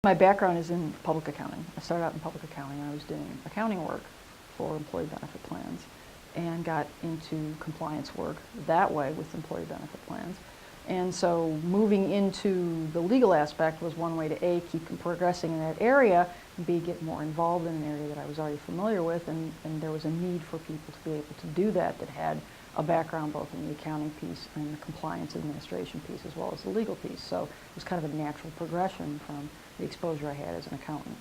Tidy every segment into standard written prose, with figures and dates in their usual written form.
My background is in public accounting. I started out in public accounting. I was doing accounting work for employee benefit plans and got into compliance work that way with employee benefit plans. And so moving into the legal aspect was one way to A, keep progressing in that area, and B, get more involved in an area that I was already familiar with, and there was a need for people to be able to do that had a background both in the accounting piece and the compliance administration piece as well as the legal piece. So it was kind of a natural progression from the exposure I had as an accountant.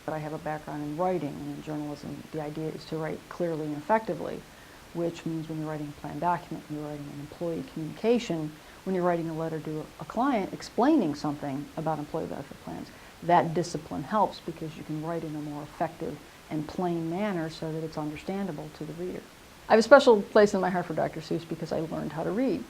But I have a background in writing and in journalism. The idea is to write clearly and effectively, which means when you're writing a plan document, when you're writing an employee communication, when you're writing a letter to a client explaining something about employee benefit plans, that discipline helps because you can write in a more effective and plain manner so that it's understandable to the reader. I have a special place in my heart for Dr. Seuss because I learned how to read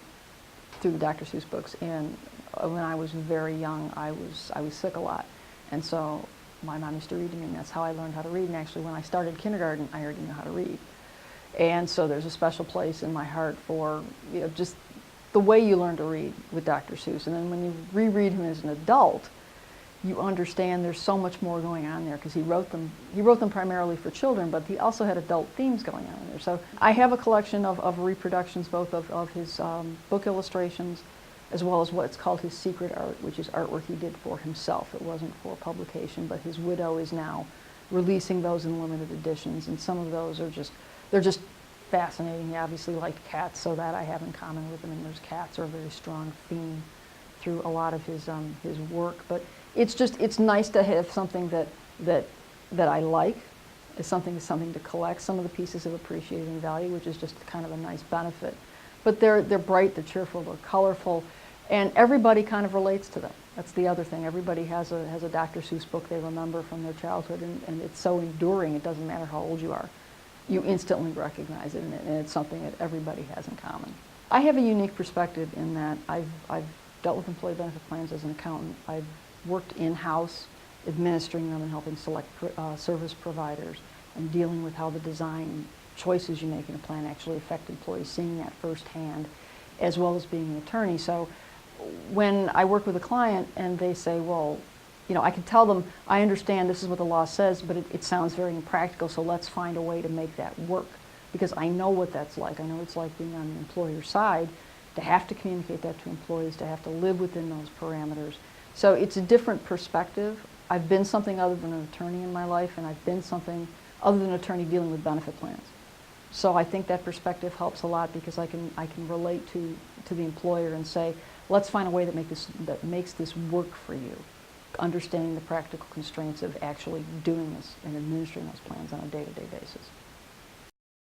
through the Dr. Seuss books. And when I was very young, I was sick a lot. And so my mom used to read to me, and that's how I learned how to read. And actually, when I started kindergarten, I already knew how to read. And so there's a special place in my heart for, just the way you learn to read with Dr. Seuss. And then when you reread him as an adult, you understand there's so much more going on there because he wrote them primarily for children, but he also had adult themes going on in there. So I have a collection of reproductions, both of his book illustrations, as well as what's called his secret art, which is artwork he did for himself. It wasn't for publication, but his widow is now releasing those in limited editions, and some of those are they're just fascinating. He obviously liked cats, so that I have in common with him, and there's cats are a very strong theme through a lot of his work. But it's nice to have something that I like, is something to collect. Some of the pieces have appreciating value, which is just kind of a nice benefit. But they're bright, they're cheerful, they're colorful, and everybody kind of relates to them. That's the other thing. Everybody has a Dr. Seuss book they remember from their childhood, and it's so enduring. It doesn't matter how old you are. You instantly recognize it, and it's something that everybody has in common. I have a unique perspective in that I've dealt with employee benefit plans as an accountant. I've worked in-house administering them and helping select service providers and dealing with how the design choices you make in a plan actually affect employees, seeing that firsthand, as well as being an attorney. So when I work with a client and they say, well, I can tell them, I understand this is what the law says, but it sounds very impractical, so let's find a way to make that work. Because I know what that's like. I know it's like being on the employer side, to have to communicate that to employees, to have to live within those parameters. So it's a different perspective. I've been something other than an attorney in my life, and I've been something other than an attorney dealing with benefit plans. So I think that perspective helps a lot because I can relate to the employer and say, let's find a way that makes this work for you, understanding the practical constraints of actually doing this and administering those plans on a day-to-day basis.